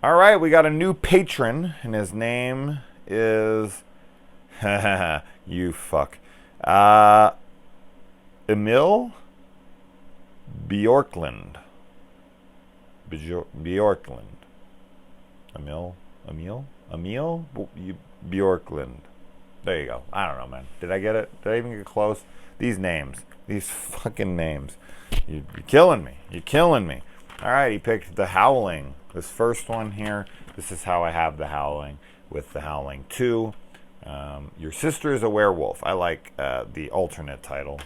All right, we got a new patron, and his name is you fuck, Emil Bjorklund. Bjorklund. Emil Bjorklund. There you go. I don't know, man. Did I get it? Did I even get close? These names. These fucking names. You're killing me. You're killing me. All right, he picked The Howling. This first one here. This is how I have The Howling with The Howling 2. Your Sister is a Werewolf. I like the alternate title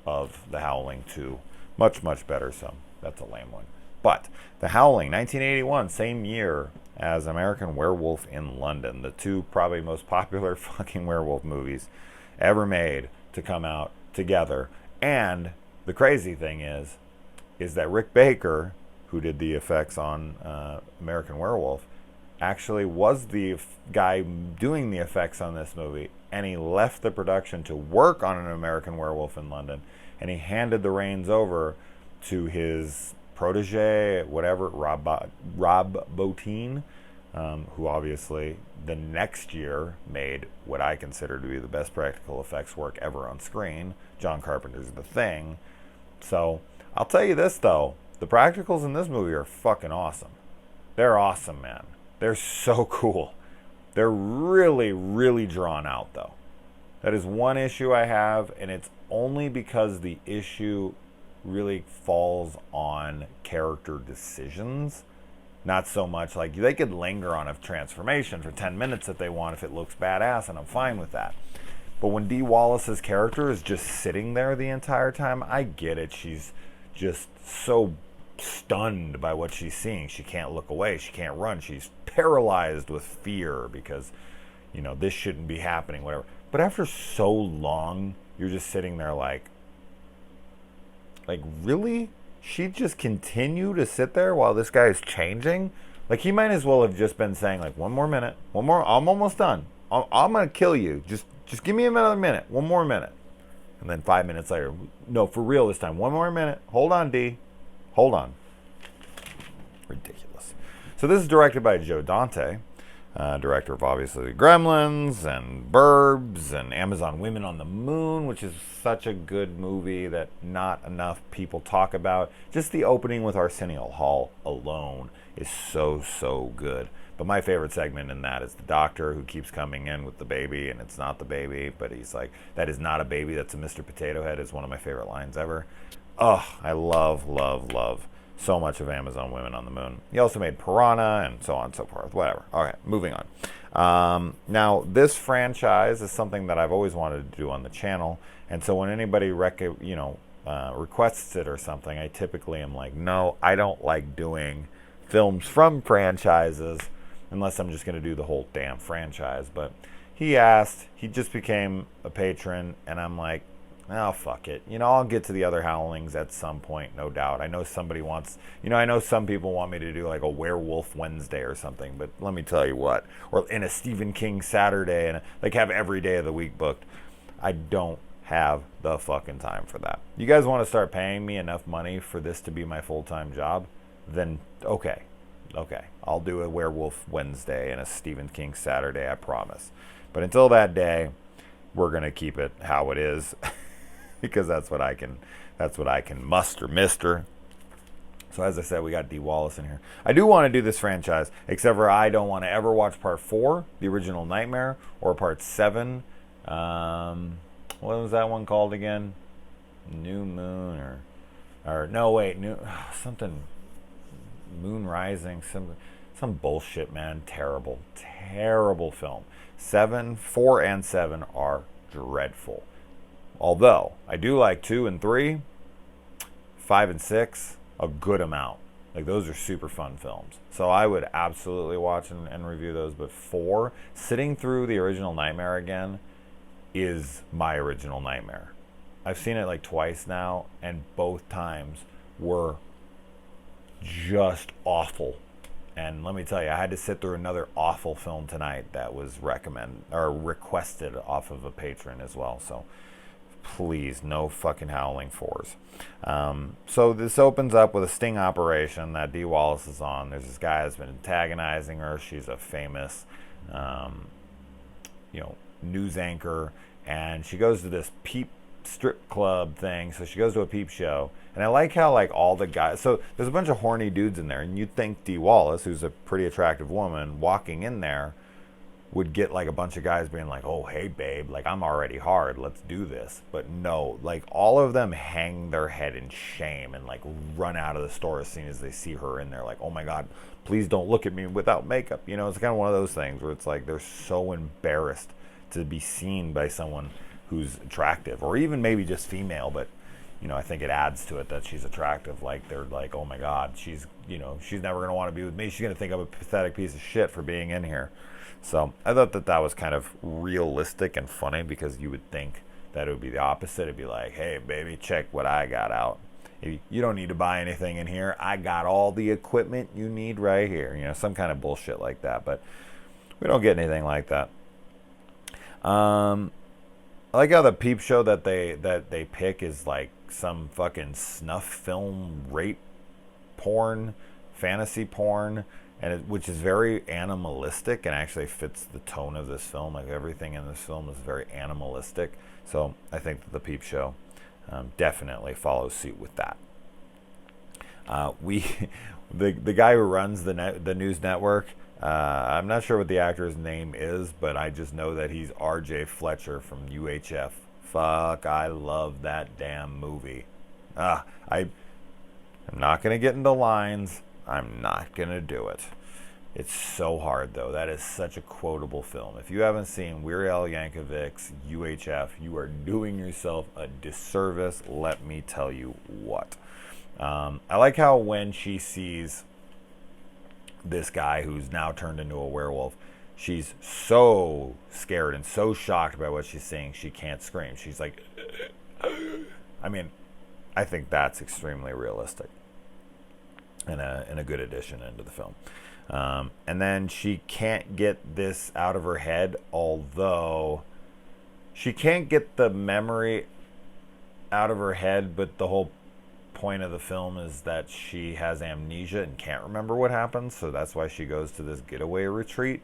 of The Howling 2. Much, much better, so that's a lame one. But The Howling, 1981, same year as American Werewolf in London. The two probably most popular fucking werewolf movies ever made to come out together. And the crazy thing is that Rick Baker, who did the effects on American Werewolf, actually was the guy doing the effects on this movie, and he left the production to work on an American Werewolf in London, and he handed the reins over to his protege, whatever, Rob Bottin, who obviously the next year made what I consider to be the best practical effects work ever on screen, John Carpenter's The Thing. So I'll tell you this, though. The practicals in this movie are fucking awesome. They're awesome, man. They're so cool. They're really, really drawn out, though. That is one issue I have, and it's only because the issue really falls on character decisions. Not so much like they could linger on a transformation for 10 minutes if they want, if it looks badass, and I'm fine with that. But when Dee Wallace's character is just sitting there the entire time, I get it. She's just so stunned by what she's seeing. She can't look away. She can't run. She's paralyzed with fear because, you know, this shouldn't be happening, whatever. But after so long, you're just sitting there like, really? She'd just continue to sit there while this guy is changing? Like, he might as well have just been saying, like, one more minute, one more, I'm almost done. I'm going to kill you. Just give me another minute, one more minute. And then 5 minutes later, no, for real this time, one more minute. Hold on, D. Hold on. Ridiculous. So this is directed by Joe Dante, director of obviously Gremlins and Burbs and Amazon Women on the Moon, which is such a good movie that not enough people talk about. Just the opening with Arsenio Hall alone is so, so good. But my favorite segment in that is the doctor who keeps coming in with the baby, and it's not the baby, but he's like, that is not a baby, that's a Mr. Potato Head, is one of my favorite lines ever. Oh, I love so much of Amazon Women on the Moon. He also made Piranha and so on and so forth. Whatever. Okay, moving on. Now, this franchise is something that I've always wanted to do on the channel, and so when anybody requests it or something, I typically am like, no, I don't like doing films from franchises unless I'm just going to do the whole damn franchise. But he asked, he just became a patron, and I'm like, oh, fuck it. You know, I'll get to the other Howlings at some point, no doubt. I know somebody wants, I know some people want me to do like a Werewolf Wednesday or something, but let me tell you what. Or in a Stephen King Saturday, and like have every day of the week booked. I don't have the fucking time for that. You guys want to start paying me enough money for this to be my full-time job? Then, okay. I'll do a Werewolf Wednesday and a Stephen King Saturday, I promise. But until that day, we're going to keep it how it is. Because that's what I can muster, mister. So as I said, we got Dee Wallace in here. I do want to do this franchise, except for I don't want to ever watch Part 4, The Original Nightmare, or Part 7. What was that one called again? New Moon, or no, wait, something, Moon Rising, some bullshit, man. Terrible film. 4 and 7 are dreadful. Although, I do like 2 and 3, 5 and 6, a good amount. Like, those are super fun films. So I would absolutely watch and review those. But 4, sitting through The Original Nightmare again is my original nightmare. I've seen it like twice now, and both times were just awful. And let me tell you, I had to sit through another awful film tonight that was requested off of a patron as well. So please, no fucking Howling 4s. So this opens up with a sting operation that Dee Wallace is on. There's this guy that's been antagonizing her. She's a famous, news anchor, and she goes to this peep strip club thing. So she goes to a peep show, and I like how like all the guys. So there's a bunch of horny dudes in there, and you'd think Dee Wallace, who's a pretty attractive woman, walking in there, would get like a bunch of guys being like, oh, hey, babe, like I'm already hard, let's do this. But no, like all of them hang their head in shame and like run out of the store as soon as they see her in there. Like, oh my God, please don't look at me without makeup. You know, it's kind of one of those things where it's like they're so embarrassed to be seen by someone who's attractive, or even maybe just female, but I think it adds to it that she's attractive. Like they're like, oh my God, she's never going to want to be with me. She's going to think I'm a pathetic piece of shit for being in here. So I thought that was kind of realistic and funny, because you would think that it would be the opposite. It'd be like, hey, baby, check what I got out. You don't need to buy anything in here. I got all the equipment you need right here. Some kind of bullshit like that. But we don't get anything like that. I like how the peep show that they pick is like some fucking snuff film, rape porn, fantasy porn. Which is very animalistic and actually fits the tone of this film. Like everything in this film is very animalistic. So I think that the peep show definitely follows suit with that. The guy who runs the news network, I'm not sure what the actor's name is, but I just know that he's R.J. Fletcher from UHF. Fuck, I love that damn movie. I'm not going to get into lines. I'm not going to do it. It's so hard, though. That is such a quotable film. If you haven't seen Weird Al Yankovic's UHF, you are doing yourself a disservice. Let me tell you what. I like how when she sees this guy who's now turned into a werewolf, she's so scared and so shocked by what she's seeing, she can't scream. She's like, I mean, I think that's extremely realistic. And a good addition into the film. And then she can't get this out of her head, although she can't get the memory out of her head, but the whole point of the film is that she has amnesia and can't remember what happened, so that's why she goes to this getaway retreat.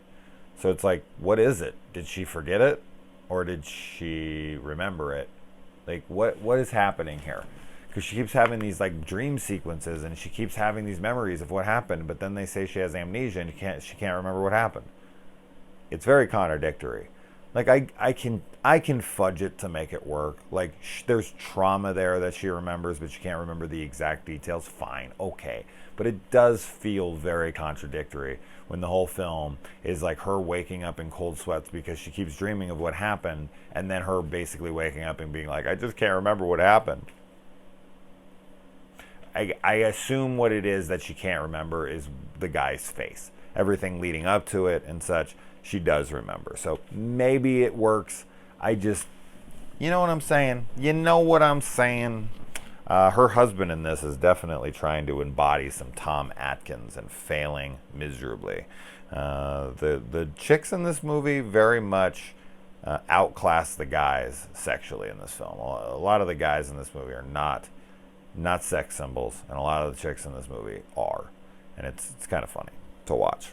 So it's like, what is it? Did she forget it? Or did she remember it? Like, what is happening here? Because she keeps having these like dream sequences, and she keeps having these memories of what happened, but then they say she has amnesia and she can't remember what happened. It's very contradictory. Like I can fudge it to make it work. Like there's trauma there that she remembers, but she can't remember the exact details. Fine, okay, but it does feel very contradictory when the whole film is like her waking up in cold sweats because she keeps dreaming of what happened, and then her basically waking up and being like, I just can't remember what happened. I assume what it is that she can't remember is the guy's face. Everything leading up to it and such, she does remember. So maybe it works. You know what I'm saying? You know what I'm saying? Her husband in this is definitely trying to embody some Tom Atkins and failing miserably. The chicks in this movie very much outclass the guys sexually in this film. A lot of the guys in this movie are not sex symbols, and a lot of the chicks in this movie are, and it's kind of funny to watch.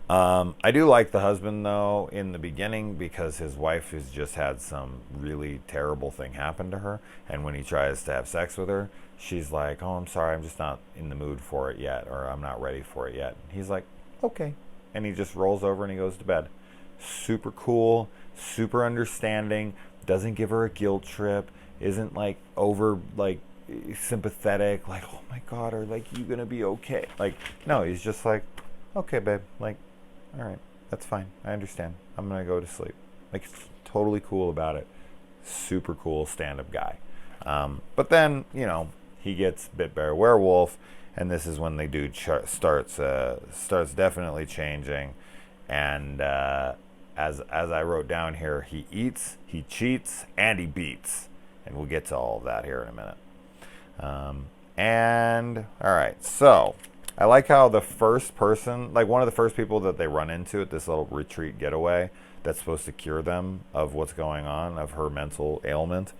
I do like the husband though in the beginning, because his wife has just had some really terrible thing happen to her, and when he tries to have sex with her, she's like, oh, I'm sorry, I'm just not in the mood for it yet, or I'm not ready for it yet. And he's like, okay, and he just rolls over and he goes to bed. Super cool, super understanding, doesn't give her a guilt trip, isn't like over like sympathetic, like, oh my God, or like, you gonna be okay? Like, no, he's just like, okay, babe, like, all right, that's fine, I understand, I'm gonna go to sleep. Like, totally cool about it. Super cool stand-up guy. But then, he gets bit by a werewolf, and this is when the dude starts definitely changing. And as I wrote down here, he eats, he cheats, and he beats. And we'll get to all of that here in a minute. And all right, so I like how the first person, like one of the first people that they run into at this little retreat getaway, that's supposed to cure them of what's going on, of her mental ailment,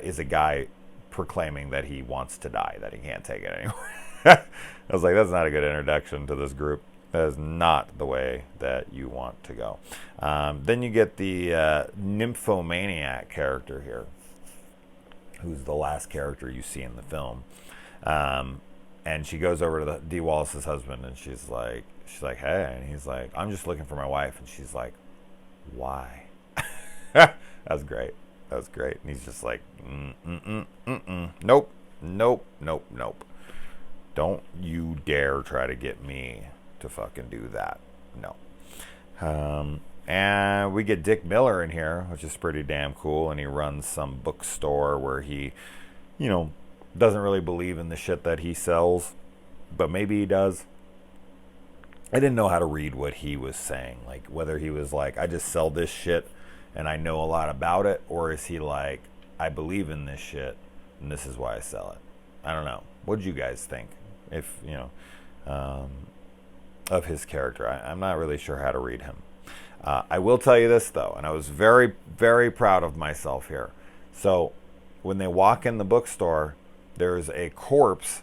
is a guy proclaiming that he wants to die, that he can't take it anymore. I was like, that's not a good introduction to this group. That is not the way that you want to go. Then you get the nymphomaniac character here, who's the last character you see in the film. And she goes over to Dee Wallace's husband, and she's like, hey, and he's like, I'm just looking for my wife, and she's like, why? That's great. That's great. And he's just like, nope, nope, nope, nope. Don't you dare try to get me to fucking do that. No. And we get Dick Miller in here, which is pretty damn cool, and he runs some bookstore where he, doesn't really believe in the shit that he sells, but maybe he does. I didn't know how to read what he was saying, like whether he was like, I just sell this shit and I know a lot about it, or is he like, I believe in this shit and this is why I sell it. I don't know. What did you guys think? If of his character, I'm not really sure how to read him. I will tell you this though, and I was very, very proud of myself here. So when they walk in the bookstore, there's a corpse,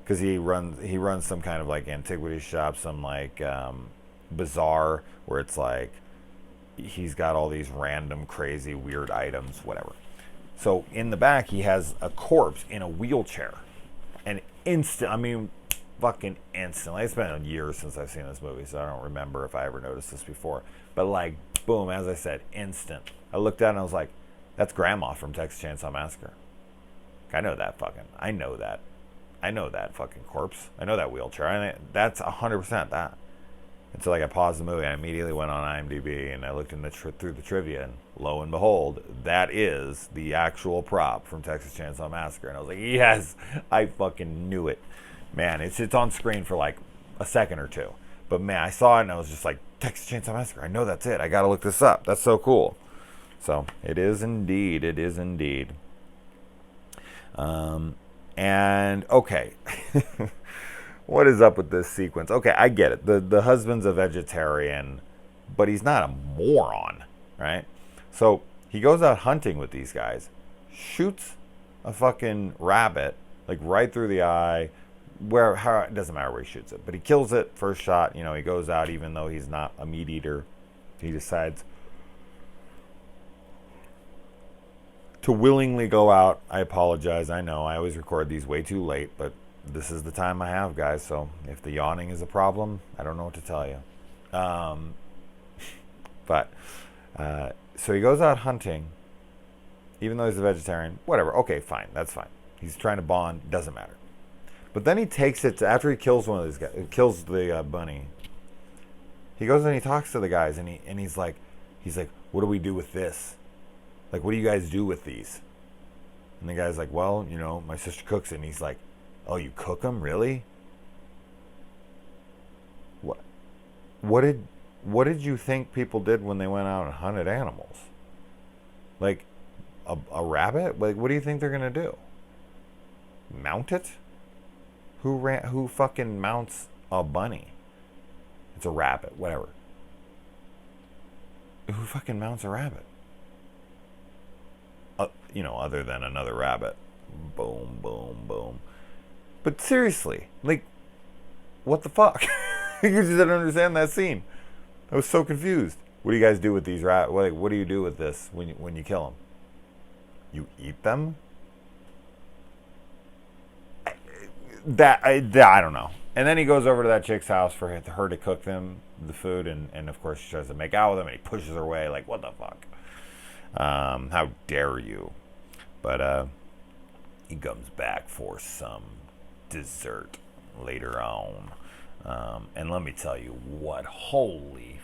because he runs some kind of like antiquity shop, some like bazaar where it's like he's got all these random crazy weird items, whatever. So in the back he has a corpse in a wheelchair, and fucking instantly. It's been years since I've seen this movie, so I don't remember if I ever noticed this before, but like boom, as I said, instant. I looked at it and I was like, that's Grandma from Texas Chainsaw Massacre. I know that fucking corpse. I know that wheelchair. That's 100% that. And so like I paused the movie and I immediately went on IMDb and I looked in through the trivia, and lo and behold, that is the actual prop from Texas Chainsaw Massacre. And I was like, yes, I fucking knew it. Man, it's on screen for like a second or two. But man, I saw it and I was just like, Texas Chainsaw Massacre. I know that's it. I gotta look this up. That's so cool. So it is indeed. It is indeed. And okay, what is up with this sequence? Okay, I get it. The husband's a vegetarian, but he's not a moron, right? So he goes out hunting with these guys, shoots a fucking rabbit, like right through the eye, it doesn't matter where he shoots it, but he kills it first shot. He goes out, even though he's not a meat eater, he decides to willingly go out. I apologize. I know I always record these way too late, but this is the time I have, guys. So if the yawning is a problem, I don't know what to tell you. So he goes out hunting, even though he's a vegetarian. Whatever. Okay, fine. That's fine. He's trying to bond. Doesn't matter. But then he takes it after he kills one of these guys, kills the bunny. He goes and he talks to the guys, and he's like, what do we do with this? Like, what do you guys do with these? And the guy's like, well, my sister cooks it. And he's like, oh, you cook them? Really? What did you think people did when they went out and hunted animals? Like, a rabbit? Like, what do you think they're going to do? Mount it? Who fucking mounts a bunny? It's a rabbit, whatever. Who fucking mounts a rabbit? Other than another rabbit. Boom, boom, boom. But seriously, like, what the fuck? You just didn't understand that scene. I was so confused. What do you guys do with these rabbits? What do you do with this when you kill them? You eat them? I don't know. And then he goes over to that chick's house for her to cook them the food, and of course she tries to make out with him, and he pushes her away. Like, what the fuck? How dare you? But he comes back for some dessert later on. And let me tell you what, holy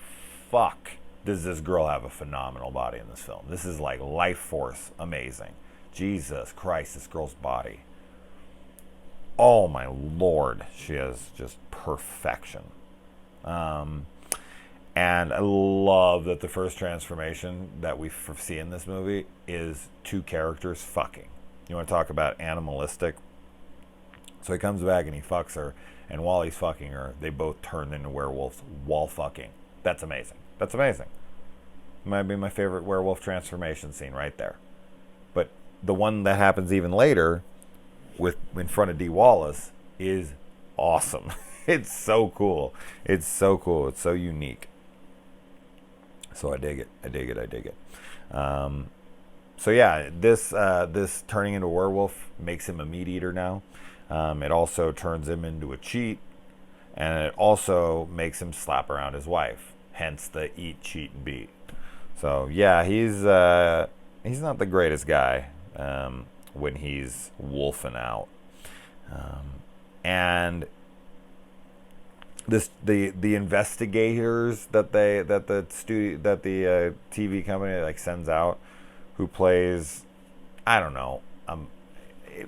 fuck, does this girl have a phenomenal body in this film. This is like life force amazing. Jesus Christ, this girl's body. Oh my Lord, she has just perfection. And I love that the first transformation that we see in this movie is two characters fucking. You want to talk about animalistic? So he comes back and he fucks her, and while he's fucking her, they both turn into werewolves while fucking. That's amazing. That's amazing. Might be my favorite werewolf transformation scene right there. But the one that happens even later, with in front of Dee Wallace, is awesome. It's so cool. It's so cool. It's so unique. So I dig it. I dig it. I dig it. So yeah, this turning into a werewolf makes him a meat eater now. It also turns him into a cheat, and it also makes him slap around his wife. Hence the eat, cheat, and beat. So yeah, he's not the greatest guy when he's wolfing out. And the investigators that the TV company like sends out, who plays, I don't know,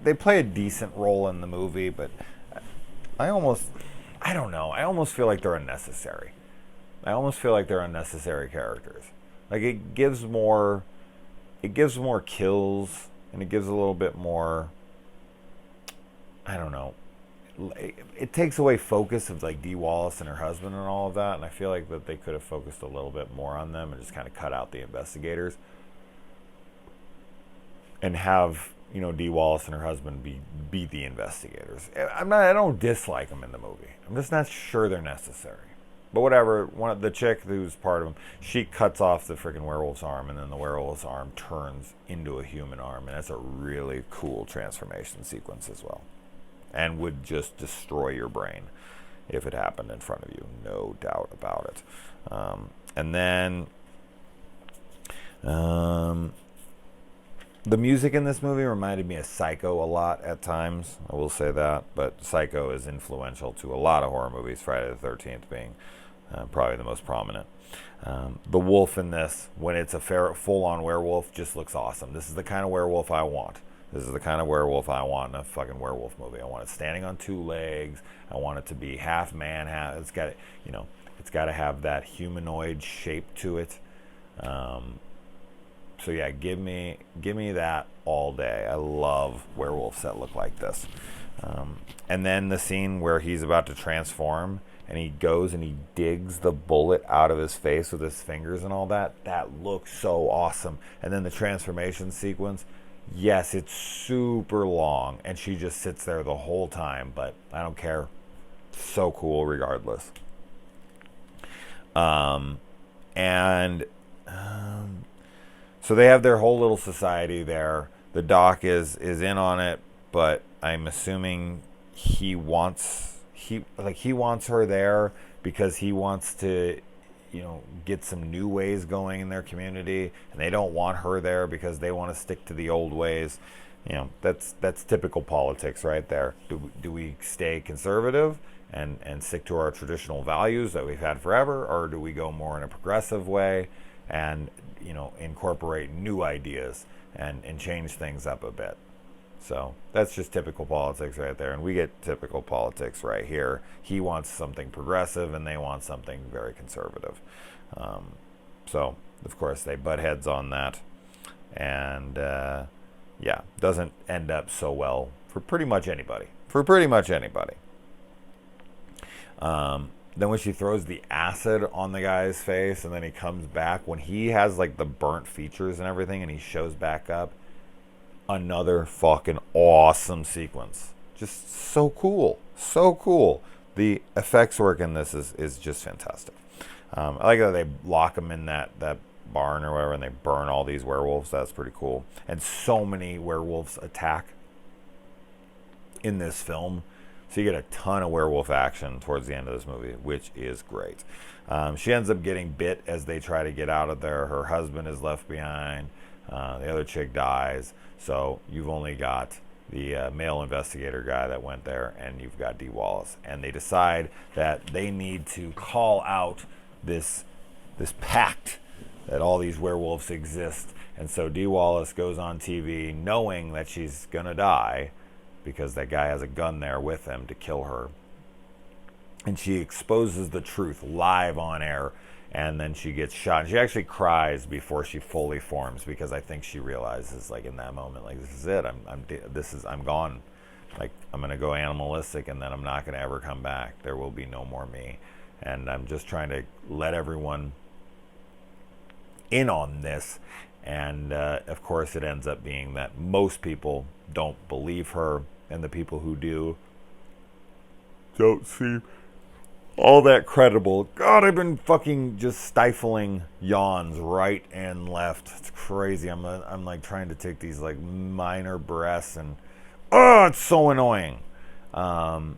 they play a decent role in the movie, but I don't know, I almost feel like they're unnecessary. I almost feel like they're unnecessary characters. Like it gives more kills, and it gives a little bit more, I don't know, it takes away focus of like Dee Wallace and her husband and all of that, and I feel like that they could have focused a little bit more on them and just kind of cut out the investigators and have, you know, Dee Wallace and her husband be the investigators. I don't dislike them in the movie. I'm just not sure they're necessary. But whatever, the chick who's part of them, she cuts off the freaking werewolf's arm, and then the werewolf's arm turns into a human arm, and that's a really cool transformation sequence as well. And would just destroy your brain if it happened in front of you, no doubt about it. And then the music in this movie reminded me of Psycho a lot at times, I will say that, but Psycho is influential to a lot of horror movies, Friday the 13th being probably the most prominent. The wolf in this, when it's a full-on werewolf, just looks awesome. This is the kind of werewolf I want. This is the kind of werewolf I want in a fucking werewolf movie. I want it standing on two legs. I want it to be half man, half. It's got, you know, it's got to have that humanoid shape to it. So yeah, give me that all day. I love werewolves that look like this. And then the scene where he's about to transform, and he goes and he digs the bullet out of his face with his fingers and all that. That looks so awesome. And then the transformation sequence. Yes, it's super long, and she just sits there the whole time, but I don't care. So cool regardless. So they have their whole little society there. The doc is in on it, but I'm assuming he wants her there because he wants to, you know, get some new ways going in their community, and they don't want her there because they want to stick to the old ways. You know, that's typical politics right there. Do we stay conservative and stick to our traditional values that we've had forever, or do we go more in a progressive way and, you know, incorporate new ideas and change things up a bit? So that's just typical politics right there, and we get typical politics right here. He wants something progressive, and they want something very conservative. So, of course, they butt heads on that, and yeah, doesn't end up so well for pretty much anybody. Then when she throws the acid on the guy's face, and then he comes back, when he has like the burnt features and everything, and he shows back up, another fucking awesome sequence. Just so cool. The effects work in this is just fantastic. I like that they lock them in that barn or whatever, and they burn all these werewolves. That's pretty cool. And so many werewolves attack in this film, so you get a ton of werewolf action towards the end of this movie, which is great. She ends up getting bit as they try to get out of there. Her husband is left behind. The other chick dies. So you've only got the male investigator guy that went there, and you've got Dee Wallace. And they decide that they need to call out this pact that all these werewolves exist. And so Dee Wallace goes on TV knowing that she's going to die because that guy has a gun there with him to kill her. And she exposes the truth live on air, and then she gets shot. And she actually cries before she fully forms, because I think she realizes, like, in that moment, like, this is it. I'm gone. Like, I'm going to go animalistic, and then I'm not going to ever come back. There will be no more me. And I'm just trying to let everyone in on this. And of course, it ends up being that most people don't believe her, and the people who do don't seem all that credible. God, I've been fucking just stifling yawns right and left. It's crazy. I'm like trying to take these like minor breaths, and it's so annoying. But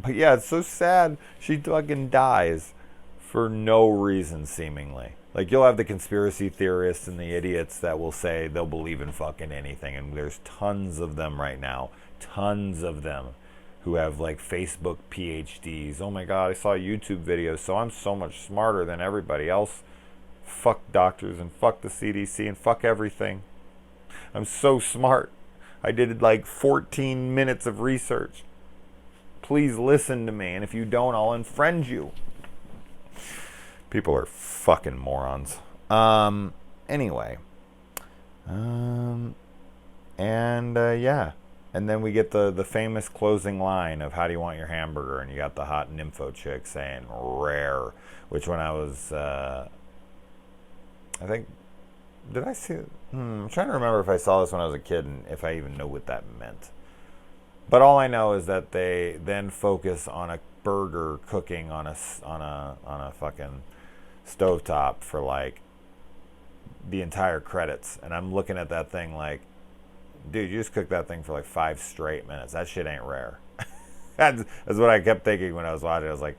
yeah, it's so sad. She fucking dies for no reason, seemingly. Like, you'll have the conspiracy theorists and the idiots that will say they'll believe in fucking anything, and there's tons of them right now. Tons of them who have, like, Facebook PhDs. Oh my God, I saw a YouTube video, so I'm so much smarter than everybody else. Fuck doctors and fuck the CDC and fuck everything. I'm so smart. I did, like, 14 minutes of research. Please listen to me, and if you don't, I'll unfriend you. People are fucking morons. Anyway. Yeah. And then we get the famous closing line of how do you want your hamburger? And you got the hot nympho chick saying rare. Which when I was, I think, did I see it? I'm trying to remember if I saw this when I was a kid and if I even know what that meant. But all I know is that they then focus on a burger cooking on a fucking stovetop for like the entire credits, and I'm looking at that thing like, dude, you just cooked that thing for like 5 straight minutes. That shit ain't rare. That's what I kept thinking when I was watching. I was like,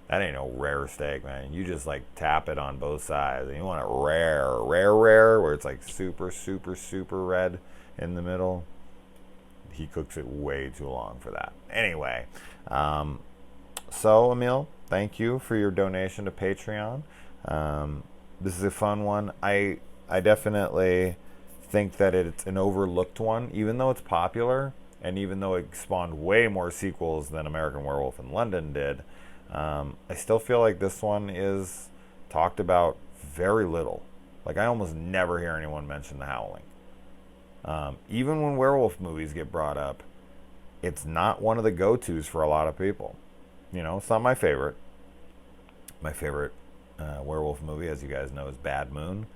that ain't no rare steak, man. You just like tap it on both sides, and you want it rare, where it's like super, super, super red in the middle. He cooks it way too long for that. Anyway, so Emil, thank you for your donation to Patreon. This is a fun one. I definitely think that it's an overlooked one, even though it's popular, and even though it spawned way more sequels than American Werewolf in London did. I still feel like this one is talked about very little. Like, I almost never hear anyone mention The Howling. Even when werewolf movies get brought up, it's not one of the go-tos for a lot of people. You know, it's not my favorite. My favorite werewolf movie, as you guys know, is Bad Moon.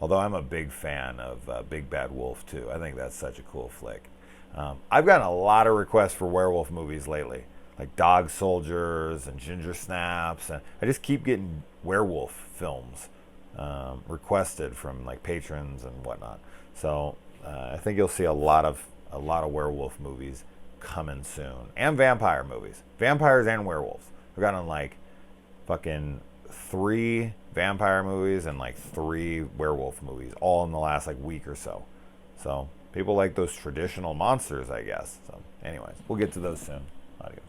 Although I'm a big fan of Big Bad Wolf, too. I think that's such a cool flick. I've gotten a lot of requests for werewolf movies lately, like Dog Soldiers and Ginger Snaps. And I just keep getting werewolf films requested from like patrons and whatnot. So I think you'll see a lot of werewolf movies coming soon, and vampire movies, vampires and werewolves. We've gotten like fucking 3 vampire movies and like 3 werewolf movies, all in the last like week or so. So people like those traditional monsters, I guess. So anyways, we'll get to those soon. Adios.